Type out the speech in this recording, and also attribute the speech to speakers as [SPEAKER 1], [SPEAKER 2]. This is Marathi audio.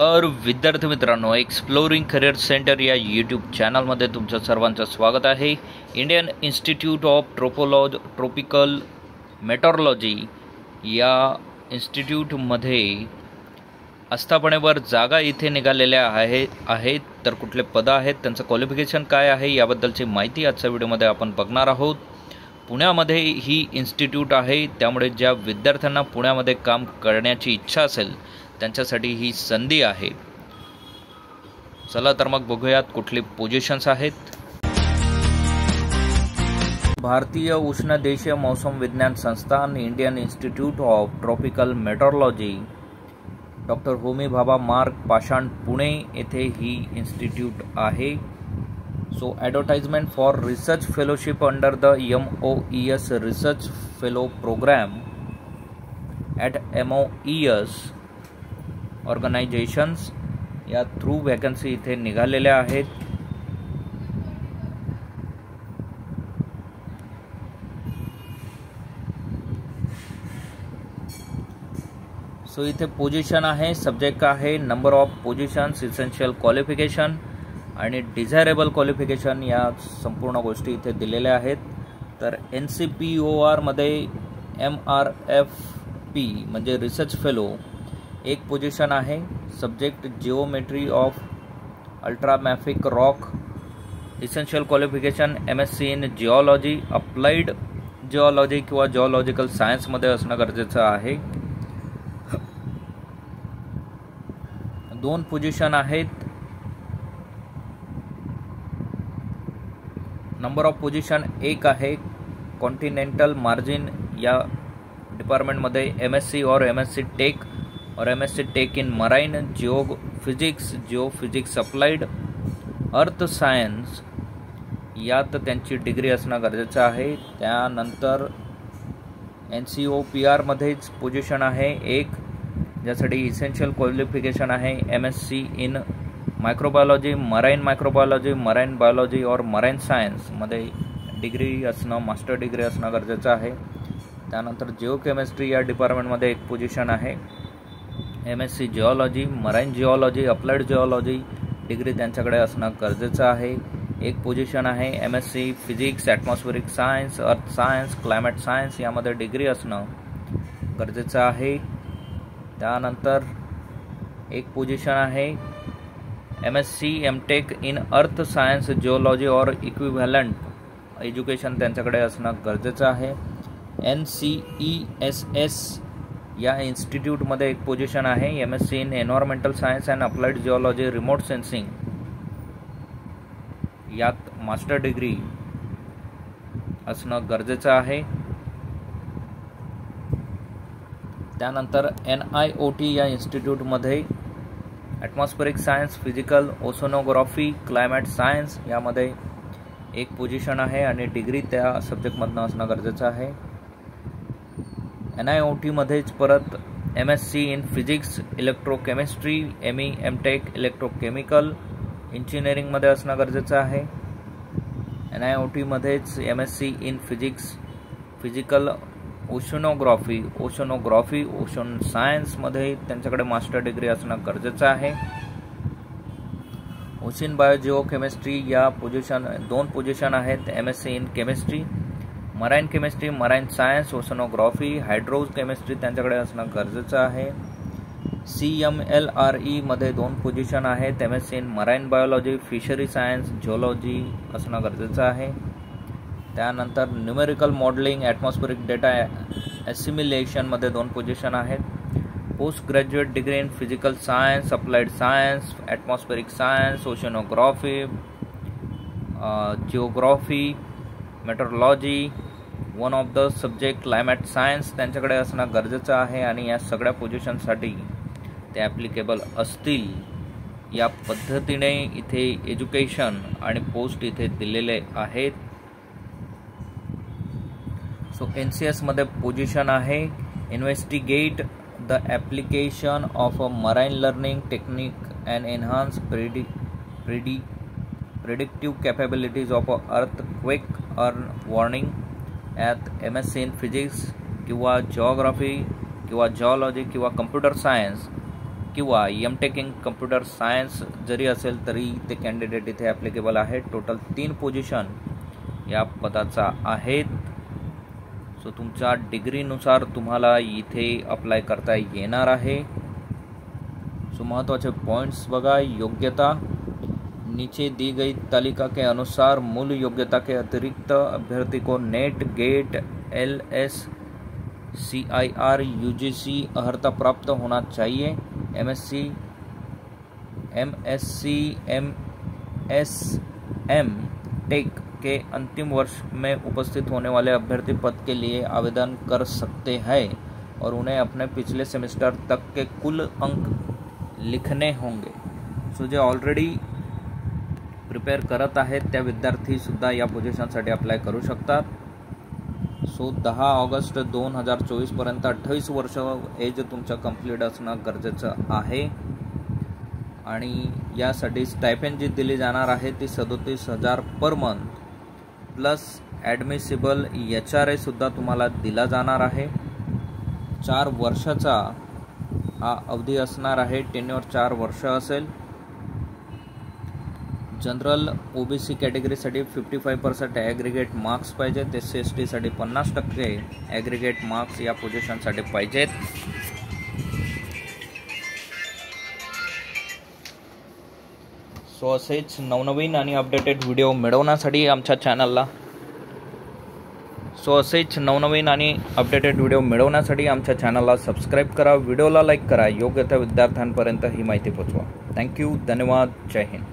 [SPEAKER 1] तर विद्यार्थी मित्रांनो, एक्सप्लोरिंग करिअर सेंटर या यूट्यूब चॅनलमध्ये तुमचं सर्वांचं स्वागत आहे. इंडियन इन्स्टिट्यूट ऑफ ट्रॉपिकल मेटॉरोलॉजी या इन्स्टिट्यूटमध्ये आस्थापनेवर जागा इथे निघालेल्या आहेत. तर कुठले पदं आहेत, त्यांचं क्वालिफिकेशन काय आहे याबद्दलची माहिती आजच्या व्हिडिओमध्ये आपण बघणार आहोत. पुण्यामध्ये ही इन्स्टिट्यूट आहे, त्यामुळे ज्या विद्यार्थ्यांना पुण्यामध्ये काम करण्याची इच्छा असेल त्यांच्यासाठी ही संधी आहे. चला तर मग बघूयात कुठली पोझिशन्स आहेत. भारतीय उष्णदेशीय मौसम विज्ञान संस्थान, Indian Institute of Tropical Meteorology, doctor Homi Bhabha Marg, Pashan, Pune येथे ही इन्स्टिट्यूट आहे. So advertisement for research fellowship under the MOES research fellow programme at MOES organisations या थ्रू वॅकन्सी इथे निघालेल्या आहेत. सो इथे पोझिशन आहे, सब्जेक्ट आहे, number of positions, essential qualification आणि डिझायरेबल क्वालिफिकेशन या संपूर्ण गोष्टी इथे दिलेल्या आहेत. तर NCPOR मध्ये MRFP म्हणजे रिसर्च फेलो एक पोझिशन आहे. Subject geometry of ultramafic rock, essential qualification MSc in geology, applied geology किंवा जिओलॉजिकल सायन्समध्ये असणं गरजेचं आहे. 2 पोझिशन आहेत. नंबर ऑफ पोझिशन 1 आहे. कॉन्टिनेंटल मार्जिन या डिपार्टमेंटमध्ये MSc और MSc टेक और MSc tech in marine geophysics applied earth science यात त्यांची डिग्री असणं गरजेचं आहे. त्यानंतर NCOPR मध्येच पोझिशन आहे एक, ज्यासाठी इसेन्शियल क्वालिफिकेशन आहे MSc in microbiology, marine biology और मराइन सायन्समध्ये डिग्री असणं, मास्टर डिग्री असणं गरजेचं आहे. त्यानंतर जिओकेमिस्ट्री या डिपार्टमेंटमध्ये एक पोझिशन आहे. MSc geology, marine geology, applied geology degree त्यांच्याकडे असणं गरजेचं आहे. एक पोझिशन आहे MSc physics, atmospheric science, earth science, climate science यामध्ये डिग्री असणं गरजेचं आहे. त्यानंतर एक पोझिशन आहे MSc MTech in earth science, geology और इक्विव्हॅलंट एज्युकेशन त्यांच्याकडे असणं गरजेचं आहे. NCESS या इन्स्टिट्यूटमध्ये एक पोझिशन आहे MSc in environmental science and applied geology, remote sensing यात मास्टर डिग्री असणं गरजेचं आहे. त्यानंतर NIOT या इन्स्टिट्यूटमध्ये atmospheric science, physical, oceanography, climate science यामध्ये एक पोझिशन आहे आणि डिग्री त्या सब्जेक्टमधनं असणं गरजेचं आहे. NIOT मध्येच परत MSc in physics, electrochemistry, ME MTech electrochemical इंजिनिअरिंगमध्ये असणं गरजेचं आहे. NIOT मध्येच MSc in physics, physical, oceanography, ocean सायन्समध्ये त्यांच्याकडे मास्टर डिग्री असणं गरजेचं आहे. ओशन बायोजिओकेमिस्ट्री या 2 पोझिशन आहेत. MSc in chemistry, marine science, oceanography, hydrochemistry त्यांच्याकडे असणं गरजेचं आहे. CMLRE मध्ये 2 पोझिशन आहेत. MSc in marine biology, fishery science, geology असणं गरजेचं आहे. त्यानंतर न्यूमेरिकल मॉडेलिंग, ॲटमॉस्फेरिक डेटा ॲसिमिलेशनमध्ये 2 पोझिशन आहेत. Post graduate degree in physical science, applied science, atmospheric science, oceanography, geography, meteorology, one of the subject climate science त्यांच्याकडे असणं गरजेचं आहे. आणि या सगळ्या पोझिशनसाठी ते ॲप्लिकेबल असतील या पद्धतीने इथे एज्युकेशन आणि पोस्ट इथे दिलेले आहेत. सो NCS मध्ये पोझिशन आहे investigate the application of a marine learning technique and enhance predictive capabilities of earthquake warning at MSc in physics किंवा जिओग्राफी किंवा जिओलॉजी किंवा कम्प्युटर सायन्स किंवा M.Tech इन कम्प्युटर सायन्स जरी असेल तरी ते कॅन्डिडेट इथे ॲप्लिकेबल आहेत. टोटल 3 पोझिशन या पदाचा आहेत. सो तुमच्या डिग्रीनुसार तुम्हाला इथे अप्लाय करता येणार आहे. सो महत्त्वाचे पॉइंट्स बघा. योग्यता नीचे दी गई तालिका के अनुसार मूल योग्यता के अतिरिक्त अभ्यर्थी को NET, GATE, LS, CIR, UGC अर्हता प्राप्त होना चाहिए. MSc, MSM टेक के अंतिम वर्ष में उपस्थित होने वाले अभ्यर्थी पद के लिए आवेदन कर सकते हैं और उन्हें अपने पिछले सेमेस्टर तक के कुल अंक लिखने होंगे. सो जे ऑलरेडी प्रिपेअर करत आहेत त्या विद्यार्थीसुद्धा या पोझिशनसाठी अप्लाय करू शकतात. सो 10 ऑगस्ट 2024 पर्यंत 28 वर्ष एज तुमचं कंप्लीट असणं गरजेचं आहे. आणि यासाठी स्टायपेंड जी दिली जाणार आहे ती 37,000 पर मंथ प्लस ॲडमिसिबल HRA सुद्धा तुम्हाला दिला जाणार आहे. 4 वर्षाचा हा अवधी असणार आहे. टेन्युअर 4 वर्ष असेल. जनरल OBC कॅटेगरीसाठी 55% ॲग्रिगेट मार्क्स पाहिजेत. SC/ST साठी 50% ॲग्रिगेट मार्क्स या पोझिशनसाठी पाहिजेत. सो असेच नवनवीन आणि अपडेटेड व्हिडिओ मिळवण्यासाठी आमच्या चॅनलला सबस्क्राईब करा. व्हिडिओला लाईक करा. योग्य त्या विद्यार्थ्यांपर्यंत ही माहिती पोचवा. थँक्यू. धन्यवाद. जय हिंद.